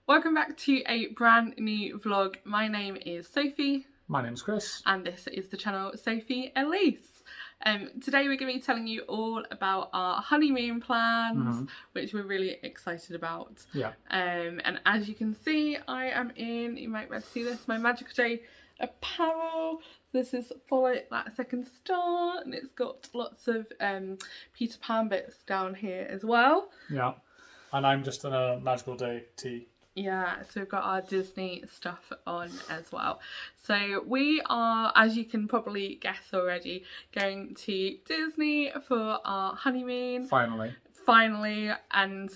Welcome back to a brand new vlog. My name is Sophie. My name's Chris. And this is the channel Sophie Elise. Today we're going to be telling you all about our honeymoon plans, which we're really excited about. Yeah. And as you can see, I am in, you might be able to see this, my Magical Day apparel. This is Follow That Second Star, and it's got lots of Peter Pan bits down here as well. Yeah. And I'm just in a Magical Day tee. Yeah, so we've got our Disney stuff on as well. So we are, as you can probably guess already, going to Disney for our honeymoon. Finally, and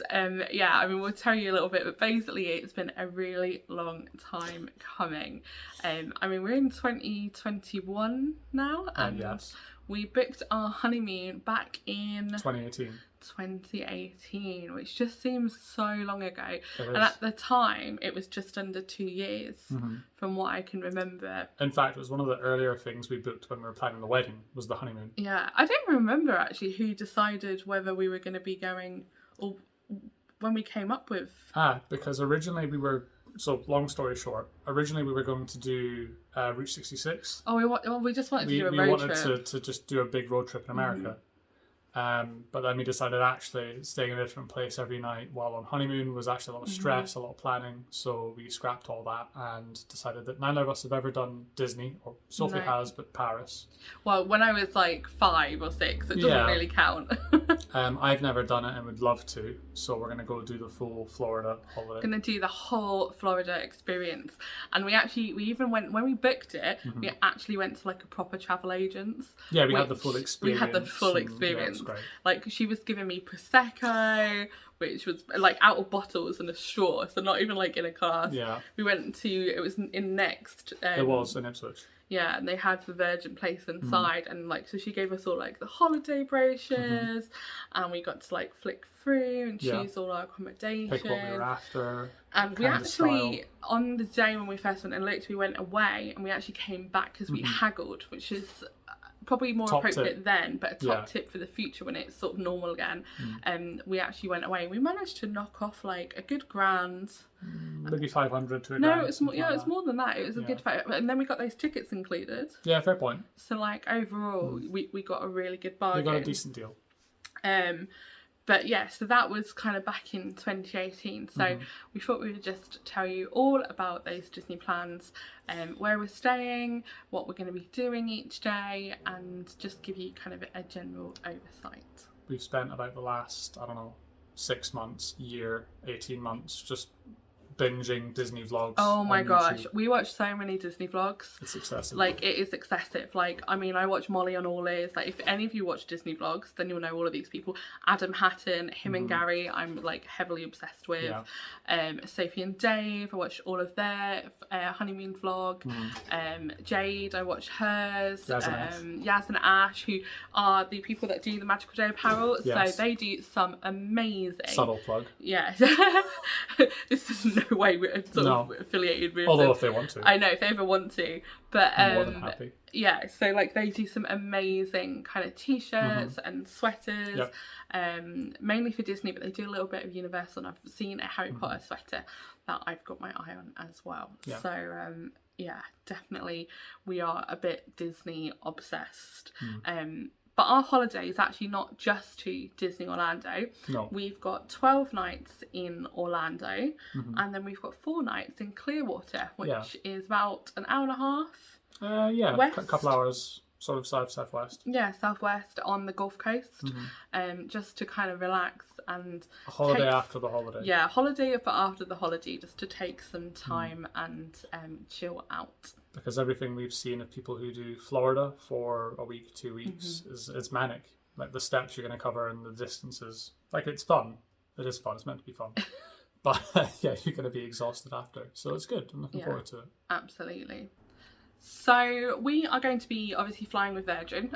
yeah, I mean, we'll tell you a little bit, but basically it's been a really long time coming. I mean, we're in 2021 now, and yes. We booked our honeymoon back in 2018, which just seems so long ago. And at the time it was just under 2 years from what I can remember. In fact, it was one of the earlier things we booked when we were planning the wedding, was the honeymoon. Yeah, I don't remember actually who decided whether we were going to be going, or when we came up with... because originally we were, so long story short, originally we were going to do Route 66. We just wanted to do a road trip. We wanted to just do a big road trip in America. But then we decided actually staying in a different place every night while on honeymoon was actually a lot of stress, a lot of planning. So we scrapped all that and decided that neither of us have ever done Disney, or Sophie has, but Paris. Well, when I was like 5 or 6, it doesn't really count. I've never done it and would love to. So we're going to go do the full Florida holiday. Going to do the whole Florida experience. And we even went, when we booked it, we actually went to like a proper travel agent's. Yeah, we had the full experience. We had the full experience. Great. Like, she was giving me Prosecco, which was like out of bottles and a straw, so not even like in a glass. Yeah. We went to, it was in Next. It was in Ipswich. Yeah, and they had the Virgin place inside, and like, so she gave us all like the holiday brochures, and we got to like flick through and choose all our accommodation. Pick what we were after. And we actually, on the day when we first went and looked, we went away and we actually came back because we haggled, which is probably more appropriate then, but a top tip for the future when it's sort of normal again. We actually went away and we managed to knock off like a good grand. Maybe 500 to a grand. No, it's more. Yeah, it's more than that. It was a good fight, and then we got those tickets included. Yeah, fair point. So like overall, we got a really good bargain. We got a decent deal. But yeah, so that was kind of back in 2018. So we thought we would just tell you all about those Disney plans, where we're staying, what we're going to be doing each day, and just give you kind of a general oversight. We've spent about the last, 6 months, year, 18 months, just binging Disney vlogs. Oh my gosh, we watch so many Disney vlogs. It's excessive. Like, it is excessive. Like, I mean, I watch Molly on All Ears. Like, if any of you watch Disney vlogs, then you'll know all of these people. Adam Hatton, him and Gary, I'm like heavily obsessed with. Sophie and Dave, I watch all of their honeymoon vlog. Jade, I watch hers. Yaz and Ash, who are the people that do the Magical Day apparel. Yes. So they do some amazing... Subtle plug. Yeah. This is no way we're sort of affiliated with Although them. if they want to. I know, if they ever want to. But more than happy. Yeah, so like they do some amazing kind of t-shirts and sweaters. Mainly for Disney, but they do a little bit of Universal, and I've seen a Harry Potter sweater that I've got my eye on as well. So yeah, definitely we are a bit Disney obsessed. But our holiday is actually not just to Disney Orlando. No. We've got 12 nights in Orlando, and then we've got 4 nights in Clearwater, which is about an hour and a half. Yeah, west. a couple hours sort of southwest. Yeah, southwest on the Gulf Coast, just to kind of relax and a holiday after the holiday. Yeah, holiday but after the holiday, just to take some time and chill out. Because everything we've seen of people who do Florida for a week, 2 weeks is manic. Like the steps you're going to cover and the distances. Like it's fun. It is fun. It's meant to be fun. But yeah, you're going to be exhausted after. So it's good. I'm looking forward to it. Absolutely. So we are going to be obviously flying with Virgin.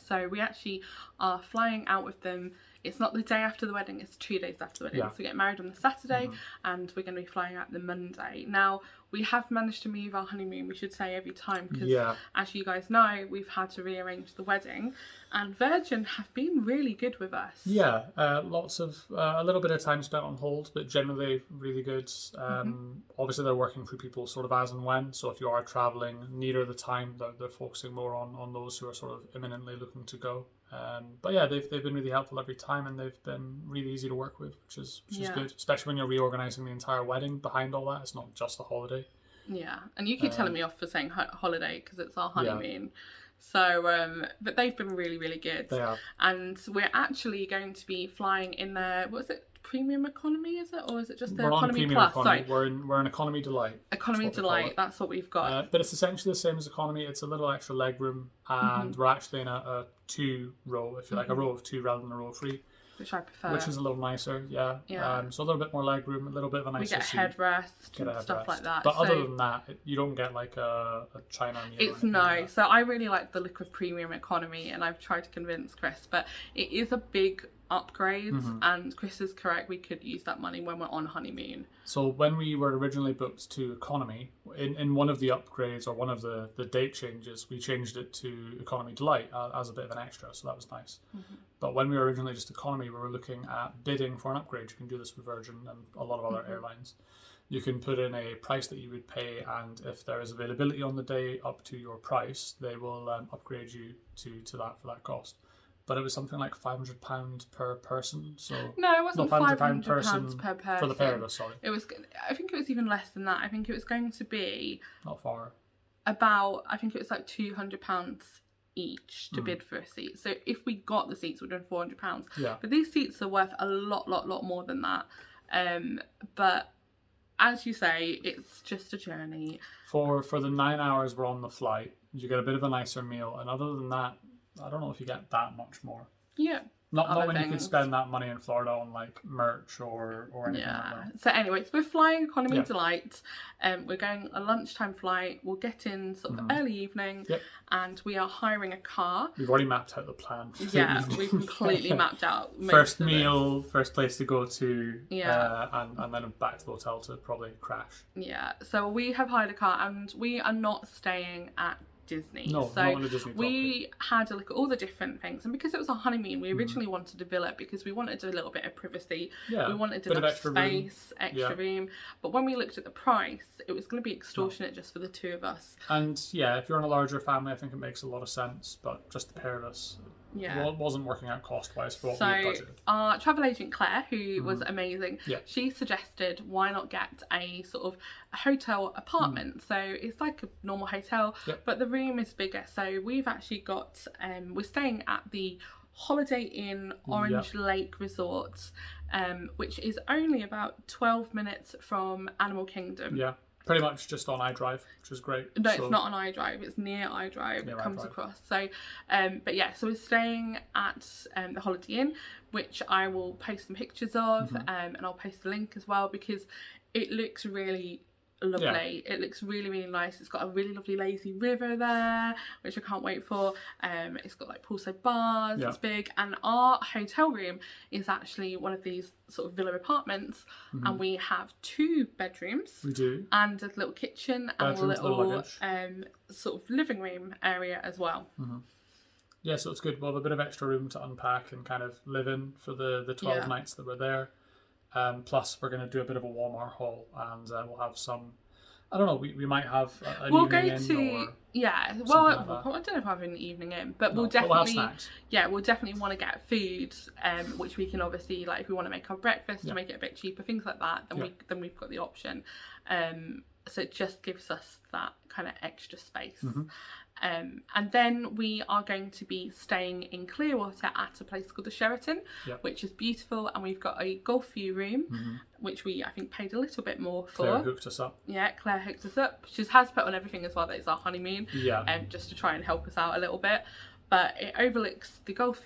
So we actually are flying out with them. It's not the day after the wedding, it's 2 days after the wedding. So we get married on the Saturday and we're going to be flying out the Monday. Now, we have managed to move our honeymoon, we should say, every time, because as you guys know, we've had to rearrange the wedding, and Virgin have been really good with us. Yeah, lots of, a little bit of time spent on hold, but generally really good. Obviously they're working through people sort of as and when, so if you are travelling nearer the time, they're focusing more on those who are sort of imminently looking to go. But yeah, they've been really helpful every time, and they've been really easy to work with, which is good, especially when you're reorganising the entire wedding behind all that. It's not just a holiday. Yeah, and you keep telling me off for saying holiday because it's our honeymoon. So, but they've been really, really good. They have. And we're actually going to be flying in their, what is it, premium economy, is it? Or is it just the we're economy on plus? Economy. Sorry. We're in economy delight. Economy delight, that's what we've got. But it's essentially the same as economy. It's a little extra leg room, and we're actually in a 2-row, if you like, a row of 2 rather than a row of 3. Which I prefer. Which is a little nicer, yeah. So a little bit more leg room, a little bit of a nicer seat. We get a headrest and stuff like that. But other than that, you don't get like a China meal. It's no. Like so I really like the look of premium economy, and I've tried to convince Chris, but it is a big upgrade, and Chris is correct, we could use that money when we're on honeymoon. So when we were originally booked to economy, in one of the upgrades or one of the date changes, we changed it to economy delight as a bit of an extra, so that was nice. But when we were originally just economy, we were looking at bidding for an upgrade. You can do this with Virgin and a lot of other airlines. You can put in a price that you would pay, and if there is availability on the day up to your price, they will upgrade you to that for that cost. But it was something like £500 per person. So no, it wasn't £500 per person for the pair of us. Sorry, it was. I think it was even less than that. I think it was going to be not far. About, I think it was like £200 each to bid for a seat. So if we got the seats, we'd done £400. Yeah. But these seats are worth a lot more than that. But as you say, it's just a journey. For the 9 hours we're on the flight, you get a bit of a nicer meal, and other than that, I don't know if you get that much more. Yeah. Not when you can spend that money in Florida on like merch or anything like that. So anyway, so we're flying economy delight. We're going a lunchtime flight. We'll get in sort of early evening, and we are hiring a car. We've already mapped out the plan. We've completely mapped out first meal, first place to go to, and then back to the hotel to probably crash. Yeah. So we have hired a car, and we are not staying at Disney. No, so not on the Disney property. We had a look at all the different things, and because it was a honeymoon, we originally wanted a villa because we wanted a little bit of privacy. We wanted enough space, extra room. But when we looked at the price, it was going to be extortionate just for the 2 of us. And if you're in a larger family, I think it makes a lot of sense. But just the pair of us, it wasn't working out cost-wise for what we budgeted. Our travel agent Claire, who was amazing, she suggested why not get a sort of a hotel apartment. So it's like a normal hotel, but the room is bigger. So we've actually got, we're staying at the Holiday Inn Orange Lake Resort, which is only about 12 minutes from Animal Kingdom. Yeah. Pretty much just on iDrive, which is great. No, it's not on iDrive. It's near iDrive. It comes across. So, but yeah, so we're staying at the Holiday Inn, which I will post some pictures of, and I'll post the link as well because it looks really lovely. It looks really nice. It's got a really lovely lazy river there, which I can't wait for. It's got like poolside bars. It's big, and our hotel room is actually one of these sort of villa apartments, and we have 2 bedrooms. We do, and a little kitchen and a little sort of living room area as well. Yeah, so it's good. We'll have a bit of extra room to unpack and kind of live in for the 12 nights that we're there. Plus, we're going to do a bit of a Walmart haul, and we'll have some. I don't know. We might have an evening in. Well, I don't know if I have an evening in, but we'll definitely. We'll have snacks. We'll definitely want to get food, which we can obviously, like, if we want to make our breakfast to make it a bit cheaper, things like that. Then we've got the option. So it just gives us that kind of extra space. And then we are going to be staying in Clearwater at a place called the Sheraton, which is beautiful, and we've got a golf view room, which we, I think, paid a little bit more for. Claire hooked us up. Yeah, Claire hooked us up. She has put on everything as well, that it's our honeymoon, just to try and help us out a little bit. But it overlooks the Gulf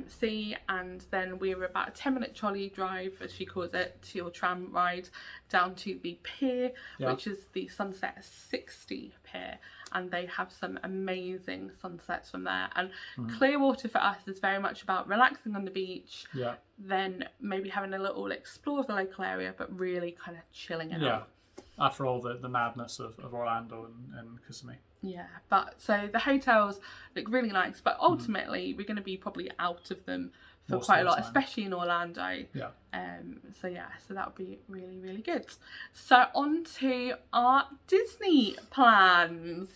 Sea, and then we were about a 10-minute trolley drive, as she calls it, to your tram ride down to the pier, which is the Sunset 60 pier, and they have some amazing sunsets from there. And Clearwater for us is very much about relaxing on the beach, then maybe having a little explore of the local area, but really kind of chilling it out. After all the madness of Orlando and Kissimmee. Yeah, but so the hotels look really nice, but ultimately we're going to be probably out of them for quite a lot, especially in Orlando. So that would be really, really good. So on to our Disney plans.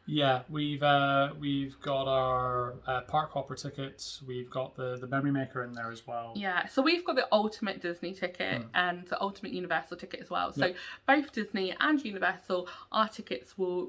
Yeah, we've got our park hopper tickets. We've got the memory maker in there as well. Yeah, so we've got the ultimate Disney ticket and the ultimate Universal ticket as well. So both Disney and Universal, our tickets will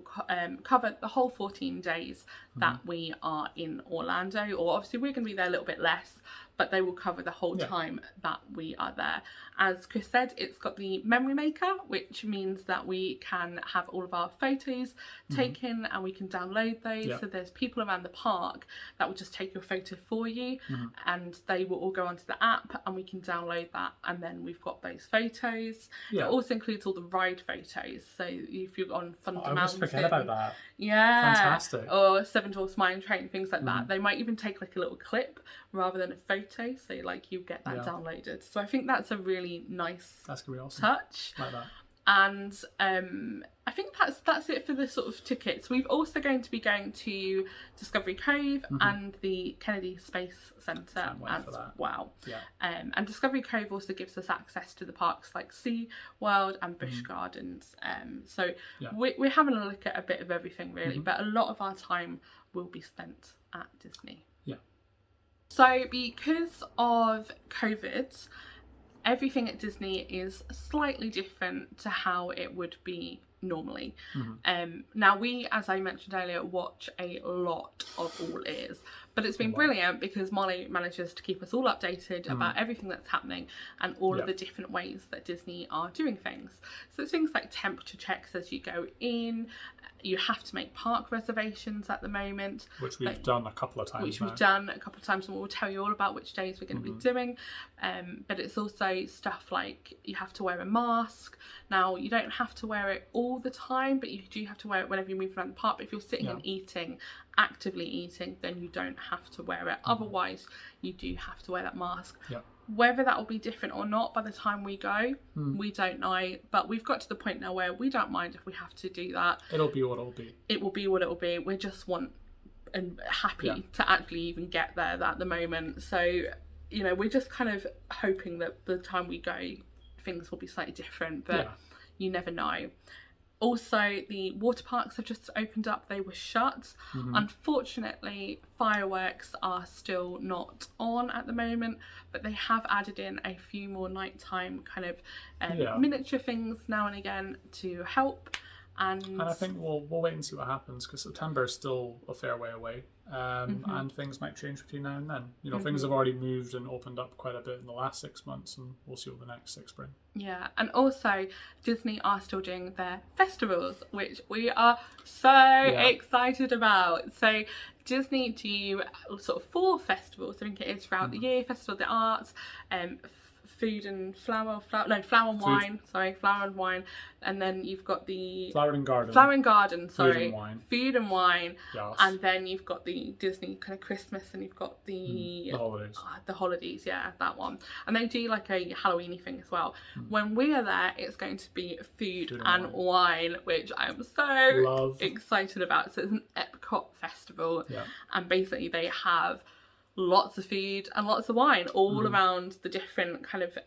cover the whole 14 days that we are in Orlando. Or obviously we're going to be there a little bit less, but they will cover the whole time that we are there. As Chris said, it's got the memory maker, which means that we can have all of our photos taken and we can download those. So there's people around the park that will just take your photo for you, and they will all go onto the app and we can download that, and then we've got those photos. It also includes all the ride photos. So if you're on Thunder Mountain, I always forget about that. Yeah. Fantastic. Or Seven Dwarfs Mine Train, things like that. They might even take like a little clip rather than a photo, so like you get that downloaded. So I think that's a really nice touch. Like that. And I think that's it for the sort of tickets. We're also going to be going to Discovery Cove and the Kennedy Space Centre as well. And Discovery Cove also gives us access to the parks like Sea World and Busch Gardens. So we're having a look at a bit of everything really, but a lot of our time will be spent at Disney. So because of COVID, everything at Disney is slightly different to how it would be normally. Now we, as I mentioned earlier, watch a lot of All Ears, but it's been brilliant because Molly manages to keep us all updated about everything that's happening and all of the different ways that Disney are doing things. So it's things like temperature checks as you go in. You have to make park reservations at the moment, which we've done a couple of times. And we'll tell you all about which days we're going to be doing. But it's also stuff like you have to wear a mask. Now you don't have to wear it all the time, but you do have to wear it whenever you move around the park. But if you're sitting and eating, actively eating, then you don't have to wear it. Otherwise, you do have to wear that mask. Whether that will be different or not by the time we go, we don't know. But we've got to the point now where we don't mind if we have to do that. It'll be what it'll be. It will be what it will be. We just want and happy to actually even get there at the moment. So, you know, we're just kind of hoping that by the time we go, things will be slightly different. But you never know. Also, the water parks have just opened up. They were shut. Unfortunately, fireworks are still not on at the moment, but they have added in a few more nighttime kind of miniature things now and again to help. And I think we'll wait and see what happens, because September is still a fair way away, and things might change between now and then. You know, things have already moved and opened up quite a bit in the last 6 months, and we'll see what the next 6 bring. Yeah, and also Disney are still doing their festivals, which we are so excited about. So Disney do sort of 4 festivals, I think it is, throughout the year. Festival of the Arts, Flower and Wine, and then you've got the Flower and Garden, Food and Wine, and then you've got the Disney kind of Christmas, and you've got the holidays, that one, and they do like a Halloweeny thing as well. When we are there, it's going to be food and wine, which I'm so excited about. So it's an Epcot festival, and basically they have lots of food and lots of wine all around the different kind of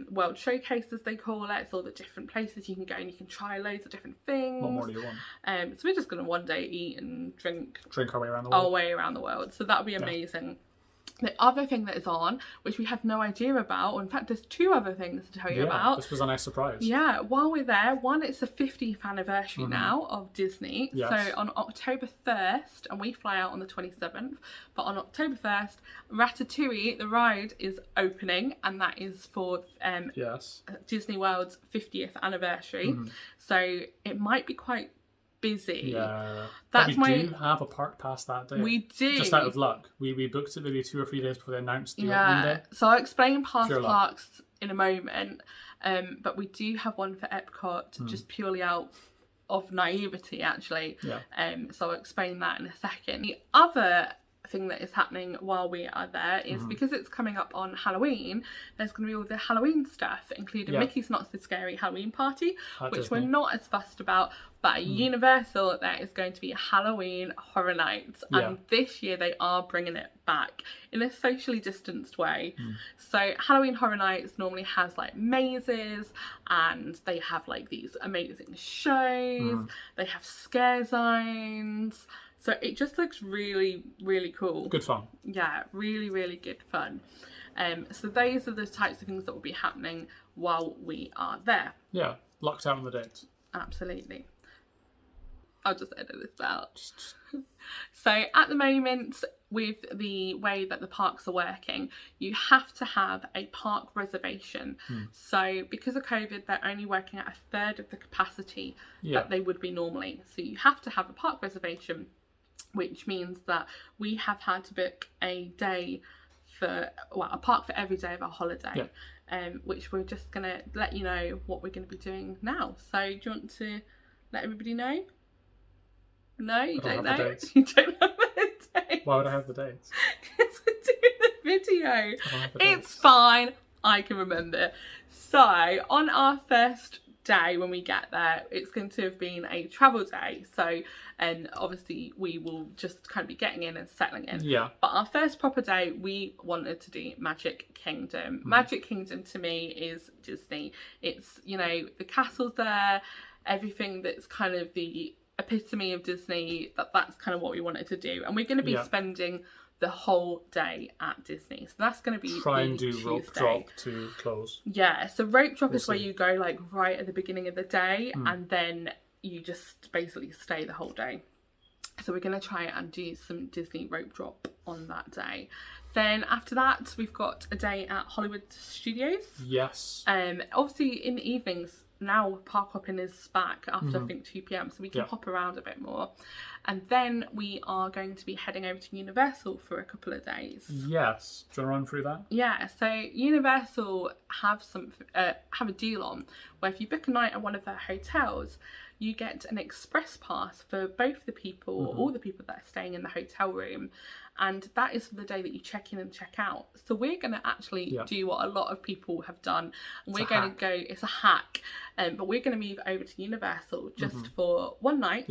world showcases, they call it. It's all the different places you can go and you can try loads of different things. What more do you want? So we're just going to one day eat and drink our way around the world. So that'll be amazing. The other thing that is on, which we had no idea about, or in fact there's 2 other things to tell you about. This was a nice surprise. Yeah, while we're there, one, it's the 50th anniversary now of Disney. Yes. So on October 1st, and we fly out on the 27th, but on October 1st, Ratatouille, the ride, is opening, and that is for Disney World's 50th anniversary. So it might be quite busy. Yeah. That's we do have a park pass that day. We do. Just out of luck. We booked it maybe 2 or 3 days before they announced the opening day. So I'll explain past Pure parks in a moment. But we do have one for Epcot, just purely out of naivety, actually. Yeah. So I'll explain that in a second. The other thing that is happening while we are there is because it's coming up on Halloween, there's going to be all the Halloween stuff, including Mickey's Not So Scary Halloween Party, which Disney. we're not as fussed about, but at Universal there is going to be a Halloween Horror Nights, and this year they are bringing it back in a socially distanced way. So Halloween Horror Nights normally has like mazes, and they have like these amazing shows, they have scare zones. So it just looks really, really cool. Good fun. Yeah, really, really good fun. So those are the types of things that will be happening while we are there. Yeah, locked out on the dates. Absolutely. I'll just edit this out. So at the moment, with the way that the parks are working, you have to have a park reservation. So because of COVID, they're only working at a third of the capacity that they would be normally. So you have to have a park reservation, which means that we have had to book a day for, well, a park for every day of our holiday, which we're just going to let you know what we're going to be doing now. So do you want to let everybody know? No, you don't know? You don't have the dates. Why would I have the dates? Because we're doing the video. It's fine. I can remember. So on our first day when we get there, it's going to have been a travel day, so and obviously we will just kind of be getting in and settling in. But our first proper day, we wanted to do Magic Kingdom. Magic Kingdom to me is Disney. It's, you know, the castle's there, everything that's kind of the epitome of Disney, that's kind of what we wanted to do, and we're going to be spending the whole day at Disney. So that's going to be try and do Tuesday. Rope drop to close. Yeah, so rope drop is where you go like right at the beginning of the day, and then you just basically stay the whole day. So we're going to try and do some Disney rope drop on that day. Then after that, we've got a day at Hollywood Studios. Yes. Obviously in the evenings, now park hopping is back after I think 2 p.m, so we can hop around a bit more. And then we are going to be heading over to Universal for a couple of days. Yes. Do you want to run through that? Yeah, so Universal have a deal on where if you book a night at one of their hotels, you get an express pass for both the people, or all the people that are staying in the hotel room, and that is for the day that you check in and check out. So we're going to actually do what a lot of people have done, and we're going to go, it's a hack, but we're going to move over to Universal just for one night.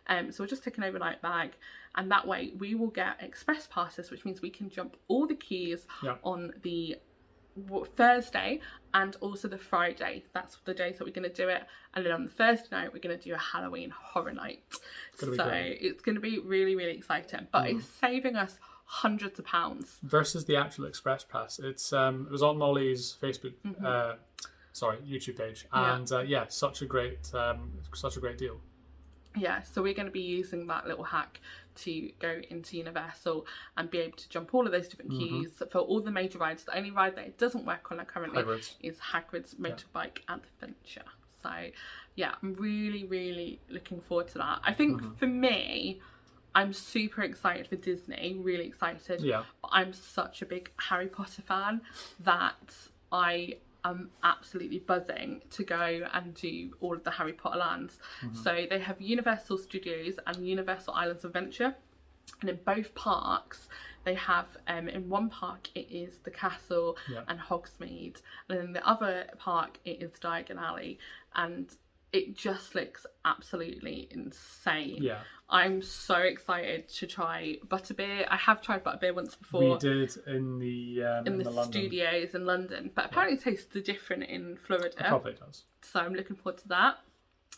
So we're just take an overnight bag, and that way we will get express passes, which means we can jump all the queues on the Thursday and also the Friday. That's the days that we're going to do it, and then on the Thursday night we're going to do a Halloween Horror Night. So it's going to be really, really exciting, but it's saving us hundreds of pounds versus the actual express pass. It's it was on Molly's Facebook YouTube page, and such a great deal. Yeah, so we're going to be using that little hack to go into Universal and be able to jump all of those different queues for all the major rides. The only ride that it doesn't work on currently is Hagrid's Motorbike Adventure. So yeah, I'm really, really looking forward to that. I think for me, I'm super excited for Disney, really excited. Yeah. But I'm such a big Harry Potter fan that I'm absolutely buzzing to go and do all of the Harry Potter lands. So they have Universal Studios and Universal Islands of Adventure, and in both parks they have in one park it is the castle and Hogsmeade, and in the other park it is Diagon Alley, and it just looks absolutely insane. Yeah, I'm so excited to try butterbeer. I have tried butterbeer once before. We did in the studios in London, but apparently it tastes different in Florida. It probably does. So I'm looking forward to that.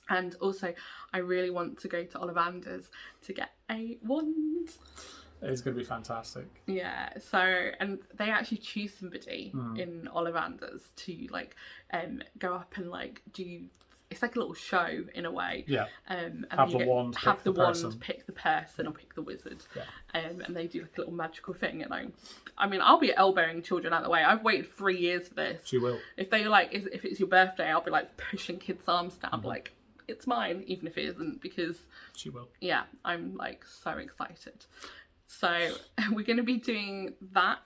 And also, I really want to go to Ollivander's to get a wand. It's going to be fantastic. Yeah, so, and they actually choose somebody in Ollivanders to like go up and like do, it's like a little show in a way. Yeah. And have you the wand, have the wand, person. pick the person, or pick the wizard. Yeah. And they do like a little magical thing. And I mean, I'll be elbowing children out of the way. I've waited 3 years for this. She will. If they like, if it's your birthday, I'll be like pushing kids' arms down, like, it's mine, even if it isn't, because she will. Yeah, I'm like so excited. So we're going to be doing that.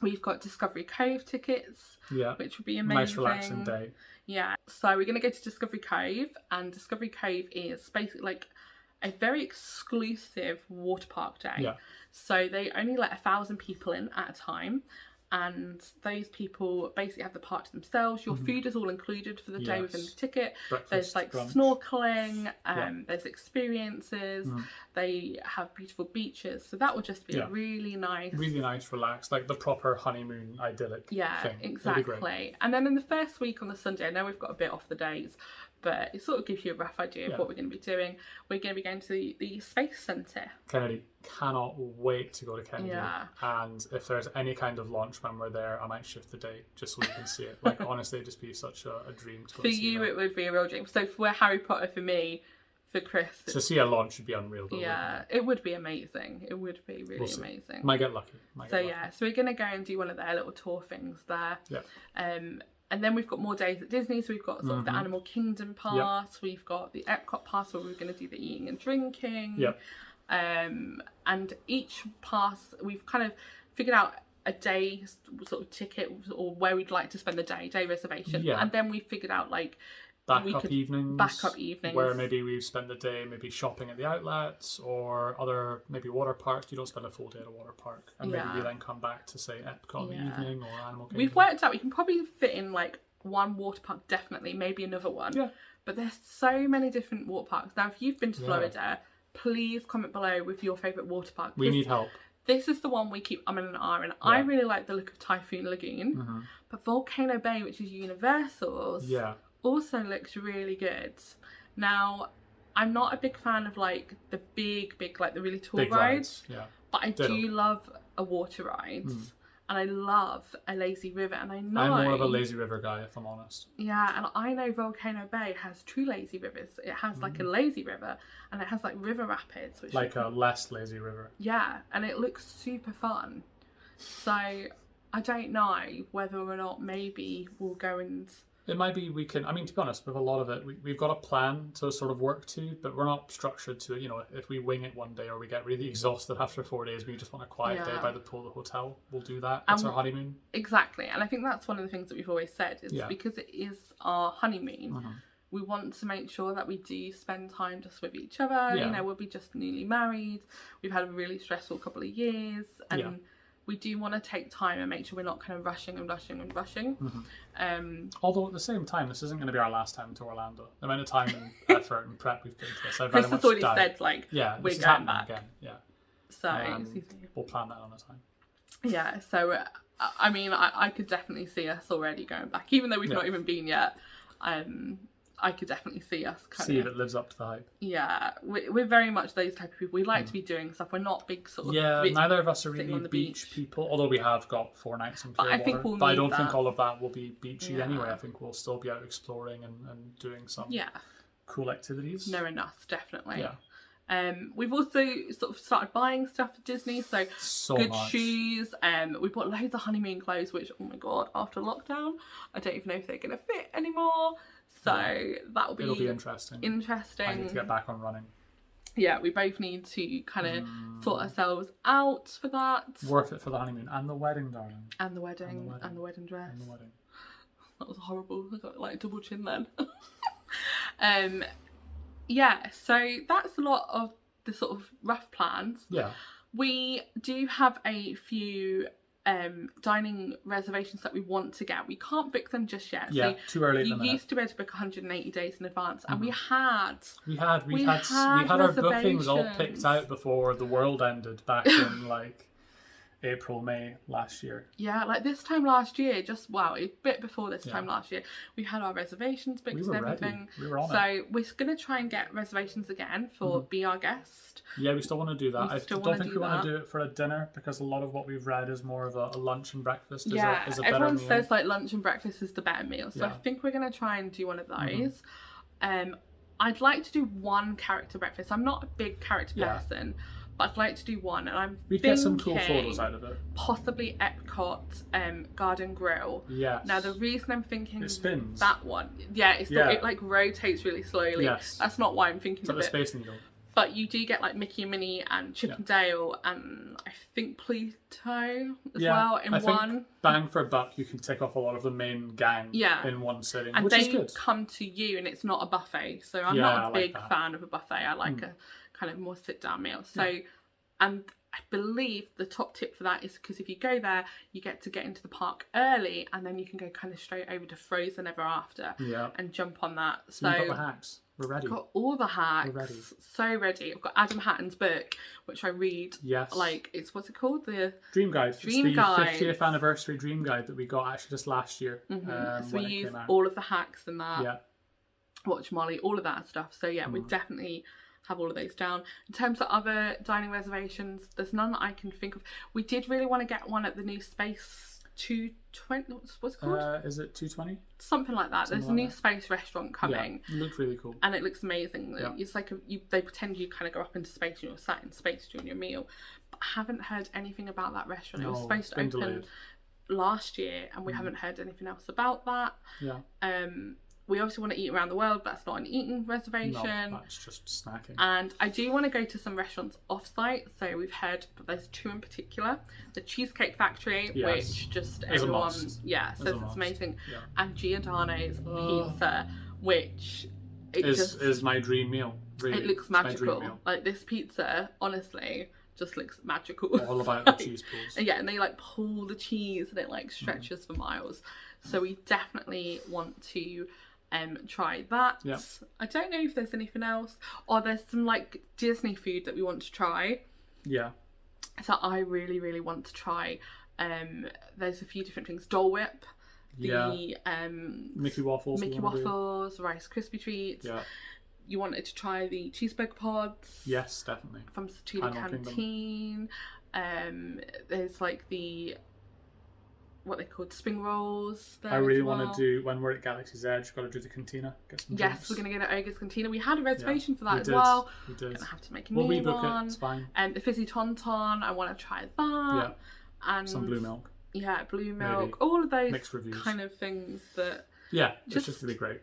We've got Discovery Cove tickets, which would be amazing. Nice relaxing day. Yeah, so we're going to go to Discovery Cove, and Discovery Cove is basically like a very exclusive water park day. Yeah. So they only let 1,000 people in at a time, and those people basically have the park to themselves. Your food is all included for the day within the ticket. Breakfast, there's like brunch. Snorkeling, there's experiences, they have beautiful beaches, so that will just be really nice, relaxed, like the proper honeymoon idyllic thing. Exactly. And then in the first week on the Sunday, I know we've got a bit off the days, but it sort of gives you a rough idea of what we're going to be doing. We're going to be going to the Space Centre. Kennedy. Cannot wait to go to Kennedy. Yeah. And if there's any kind of launch when we're there, I might shift the date just so we can see it. Like, honestly, it'd just be such a dream to go For see you, that. it would be a real dream. So for Harry Potter, for me, for Chris... To see a launch would be unreal. Though, it would be amazing. It would be really amazing. Might get lucky. So we're going to go and do one of their little tour things there. Yeah. And then we've got more days at Disney, so we've got sort of the Animal Kingdom pass, we've got the Epcot pass where we're going to do the eating and drinking. Yep. And each pass, we've kind of figured out a day sort of ticket or where we'd like to spend the day reservation. Yeah. And then we figured out like backup evenings where maybe we've spent the day maybe shopping at the outlets or other maybe water parks. You don't spend a full day at a water park, and maybe we then come back to say Epcot in the evening or Animal Kingdom. We've worked out we can probably fit in like one water park, definitely, maybe another one. Yeah. But there's so many different water parks. Now, if you've been to Florida, please comment below with your favourite water park. We need help. This is the one we keep umming and ahhing. I really like the look of Typhoon Lagoon, but Volcano Bay, which is Universal's, also looks really good. Now, I'm not a big fan of like the big like the really tall rides, but I do love a water ride. And I love a lazy river, and I know... I'm more of a lazy river guy, if I'm honest. Yeah, and I know Volcano Bay has 2 lazy rivers. It has like a lazy river, and it has like river rapids. Which like a less lazy river. Yeah, and it looks super fun. So, I don't know whether or not maybe we'll go and... It might be we can, I mean, to be honest, with a lot of it, we've got a plan to sort of work to, but we're not structured to it. You know, if we wing it one day or we get really exhausted after 4 days, we just want a quiet day by the pool, the hotel, we'll do that. It's our honeymoon. Exactly. And I think that's one of the things that we've always said is because it is our honeymoon, we want to make sure that we do spend time just with each other. You know, we'll be just newly married. We've had a really stressful couple of years, and we do want to take time and make sure we're not kind of rushing. Although at the same time, this isn't going to be our last time to Orlando. The amount of time and effort and prep we've put into this, I very Chris much has already doubt. said like we're going back again. Yeah. So we'll plan that on a time. Yeah. So I mean, I could definitely see us already going back, even though we've not even been yet. I could definitely see us see if it lives up to the hype. Yeah, we're very much those type of people. We like to be doing stuff. We're not big sort of neither of us are really beach people. Although we have got 4 nights in clear water, but I don't think all of that will be beachy anyway. I think we'll still be out exploring and doing some cool activities. Near enough, definitely. Yeah. We've also sort of started buying stuff at Disney, so good much. Shoes. We bought loads of honeymoon clothes, which, oh my god, after lockdown, I don't even know if they're going to fit anymore. So that'll be... It'll be interesting. I need to get back on running. Yeah, we both need to kind of sort ourselves out for that. Worth it for the honeymoon. And the wedding, darling. And the wedding. And the wedding dress. And the wedding. That was horrible. I got like double chin then. Yeah, so that's a lot of the sort of rough plans. Yeah. We do have a few dining reservations that we want to get. We can't book them just yet. Yeah, so too early. You used to be able to book 180 days in advance, and we had our bookings all picked out before the world ended back in like April, May last year. Yeah, like this time last year, a bit before this time last year, we had our reservations booked and everything. Ready. We were on it. So we're going to try and get reservations again for Be Our Guest. Yeah, we still want to do that. I don't think we want to do it for a dinner because a lot of what we've read is more of a lunch and breakfast. Is a better everyone meal. says like lunch and breakfast is the better meal. So I think we're going to try and do one of those. I'd like to do one character breakfast. I'm not a big character person, but I'd like to do one, and we'd get some cool photos out of it. Possibly Epcot Garden Grill. Yes. Now the reason I'm thinking it spins. that one, it like rotates really slowly. Yes. That's not why I'm thinking it's of like it. the Space Needle. But you do get like Mickey and Minnie and Chip and Dale and I think Pluto as well in one. Think bang for a buck, you can tick off a lot of the main gang in one sitting, and which is good. They come to you and it's not a buffet. So I'm not a big fan of a buffet. I like a kind of more sit down meal. So, and I believe the top tip for that is because if you go there, you get into the park early and then you can go kind of straight over to Frozen Ever After and jump on that. So you've got the hacks. We're ready. Got all the hacks. We're ready. So ready. I've got Adam Hatton's book, which I read. Yes. Like, what's it called? The Dream Guide. Dream Guide. It's the 50th anniversary Dream Guide that we got actually just last year. So we use all of the hacks in that. Yeah. Watch Molly, all of that stuff. So yeah, we definitely have all of those down. In terms of other dining reservations, there's none that I can think of. We did really want to get one at the new Space 220. What's it called? Is it 220? Something like that. There's a new Space restaurant coming. Yeah, it looks really cool. And it looks amazing. It's like they pretend you kind of go up into space and you're sat in space during your meal. But I haven't heard anything about that restaurant. It was supposed to open last year and we haven't heard anything else about that. Yeah. We obviously want to eat around the world, but that's not an eating reservation. No, that's just snacking. And I do want to go to some restaurants off-site. So we've heard there's two in particular. The Cheesecake Factory, which just everyone... says it's amazing. Yeah. And Giordano's Pizza, which... is my dream meal. Really. It looks magical. Like this pizza, honestly... just looks magical. All about the cheese pulls. And they like pull the cheese and it like stretches for miles. So we definitely want to try that. Yep. I don't know if there's anything else. Or there's some like Disney food that we want to try. Yeah. So I really, really want to try. There's a few different things. Dole Whip. The Mickey Waffles. Rice Krispie Treats. Yeah. You wanted to try the cheeseburger pods. Yes, definitely. From Satula Canteen. There's like the what they called spring rolls. I really want to do when we're at Galaxy's Edge. Got to do the cantina. Get some drinks. We're going to go to Ogre's Cantina. We had a reservation for that as well. We did. We're going to have to make a new rebook one. It's fine. And the fizzy tauntaun. I want to try that. Yeah. And some blue milk. Yeah, blue milk. Maybe. All of those mixed reviews. Kind of things that. Yeah, it's just really great.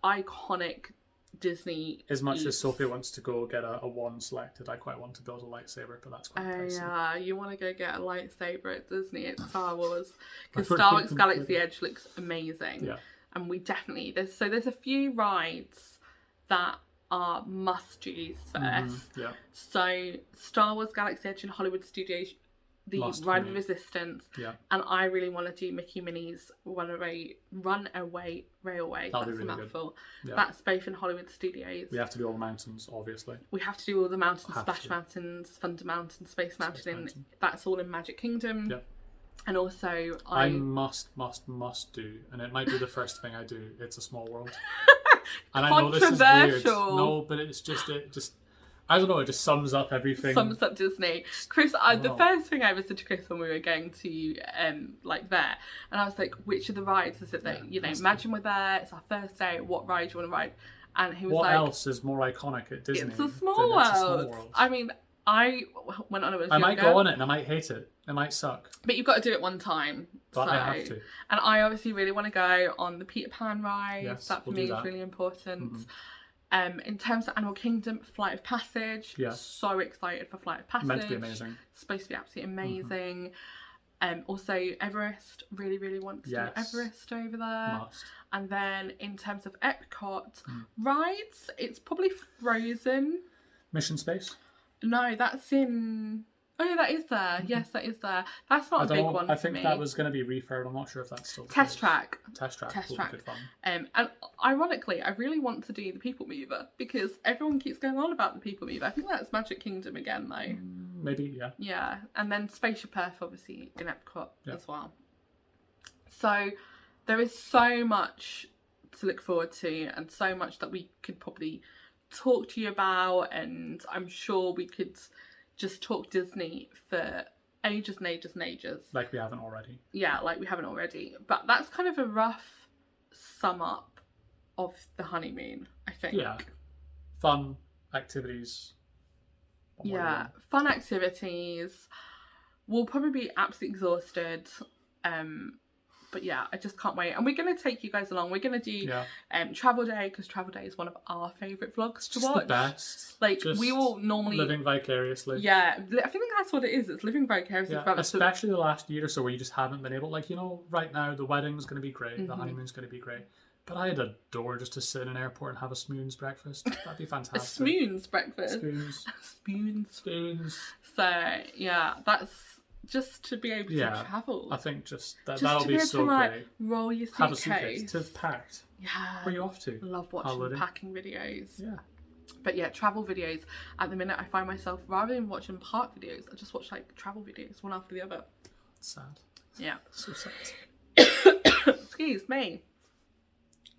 Iconic Disney. As much as Sophia wants to go get a wand selected, I quite want to build a lightsaber, but that's quite pricey. Yeah, you want to go get a lightsaber at Disney at Star Wars because Star Wars Galaxy Edge looks amazing. Yeah, and we definitely there's a few rides that are must-dos for us. Yeah. So Star Wars Galaxy Edge in Hollywood Studios. The Ride of Resistance, and I really want to do Mickey Minnie's Runaway Railway. That'll That's be a really mouthful. Yeah. That's both in Hollywood Studios. We have to do all the mountains, obviously. We have to do all the mountains, Splash Mountains, Thunder Mountain, Space Mountain. That's all in Magic Kingdom. Yep. And also, I must do, and it might be the first thing I do. It's a Small World, and I know this is weird. No, but it's just I don't know, it just sums up everything. Sums up Disney. Chris, the first thing I ever said to Chris when we were going to like there, and I was like, which of the rides is it that, imagine we're there, it's our first day, what ride do you want to ride? And he was what else is more iconic at Disney? It's a Small World. I mean, I went on it. I might go on it and I might hate it. It might suck. But you've got to do it one time. But I have to. And I obviously really want to go on the Peter Pan ride. Yes, that for me is really important. Mm-hmm. In terms of Animal Kingdom, Flight of Passage. Yeah. So excited for Flight of Passage. Meant to be amazing. It's supposed to be absolutely amazing. Also Everest. Really, really want to do Everest over there. Must. And then in terms of Epcot rides, it's probably Frozen. Mission Space? No, that's in... Oh yeah, that is there. Yes, that is there. That's not a big one for me. I think that was going to be refurb. I'm not sure if that's still Test Track. Test Track. Good fun. And ironically, I really want to do the People Mover because everyone keeps going on about the People Mover. I think that's Magic Kingdom again, though. maybe, yeah. Yeah, and then Spaceship Earth, obviously, in Epcot as well. So there is so much to look forward to, and so much that we could probably talk to you about, and I'm sure we could just talk Disney for ages and ages and ages. Like we haven't already. Yeah, like we haven't already. But that's kind of a rough sum up of the honeymoon, I think. Yeah. Fun activities. Yeah, fun activities. We'll probably be absolutely exhausted. But yeah, I just can't wait. And we're going to take you guys along. We're going to do Travel Day, because Travel Day is one of our favourite vlogs to watch. The best. Like, just we will normally... living vicariously. Yeah, I think that's what it is. It's living vicariously. Yeah, especially the last year or so where you just haven't been able... Like, you know, right now, the wedding's going to be great. The honeymoon's going to be great. But I'd adore just to sit in an airport and have a spoons breakfast. That'd be fantastic. A spoons breakfast? Spoons. Spoons. So, yeah, that's... Just to be able to travel. I think that'll be so great. Roll your suitcase. Have a suitcase to packed. Yeah. Where are you off to? Love watching packing videos. Yeah. But yeah, travel videos. At the minute, I find myself, rather than watching park videos, I just watch like travel videos, one after the other. Sad. Yeah. So sad. Excuse me.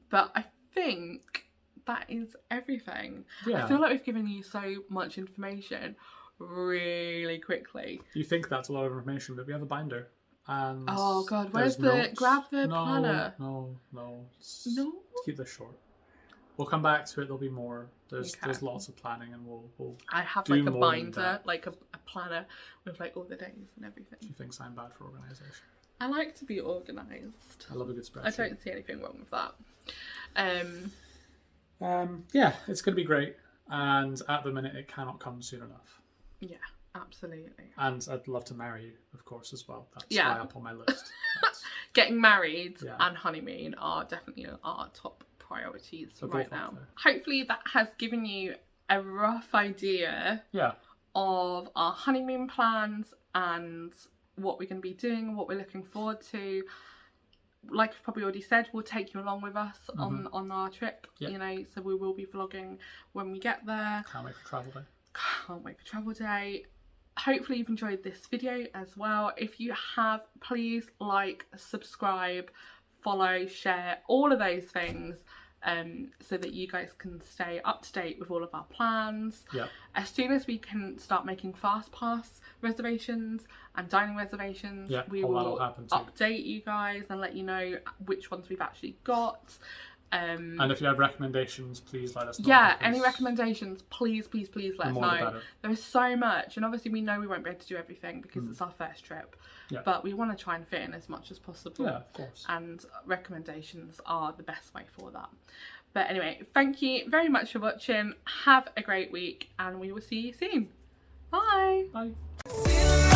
But I think that is everything. Yeah. I feel like we've given you so much information really quickly. You think that's a lot of information, but we have a binder. And oh god, where's the grab the planner? No. Let's keep this short. We'll come back to it. There'll be more. There's lots of planning, and we'll I have like a binder, like a planner with like all the days and everything. Do you think I'm bad for organisation? I like to be organised. I love a good spreadsheet. I don't see anything wrong with that. Yeah, it's going to be great, and at the minute it cannot come soon enough. Yeah, absolutely. And I'd love to marry you, of course, as well. That's high up on my list. Getting married and honeymoon are definitely our top priorities right now. Hopefully that has given you a rough idea of our honeymoon plans and what we're going to be doing, what we're looking forward to. Like I've probably already said, we'll take you along with us on our trip, you know, so we will be vlogging when we get there. Can't wait for Travel Day. Can't wait for Travel Day. Hopefully you've enjoyed this video as well. If you have, please like, subscribe, follow, share, all of those things, so that you guys can stay up to date with all of our plans. As soon as we can start making fast pass reservations and dining reservations, we will update you guys and let you know which ones we've actually got. And if you have recommendations, please let us know. Yeah, any recommendations, please let us know. There is so much, and obviously we know we won't be able to do everything because it's our first trip. But we want to try and fit in as much as possible. Yeah, of course. And recommendations are the best way for that. But anyway, thank you very much for watching. Have a great week, and we will see you soon. Bye. Bye.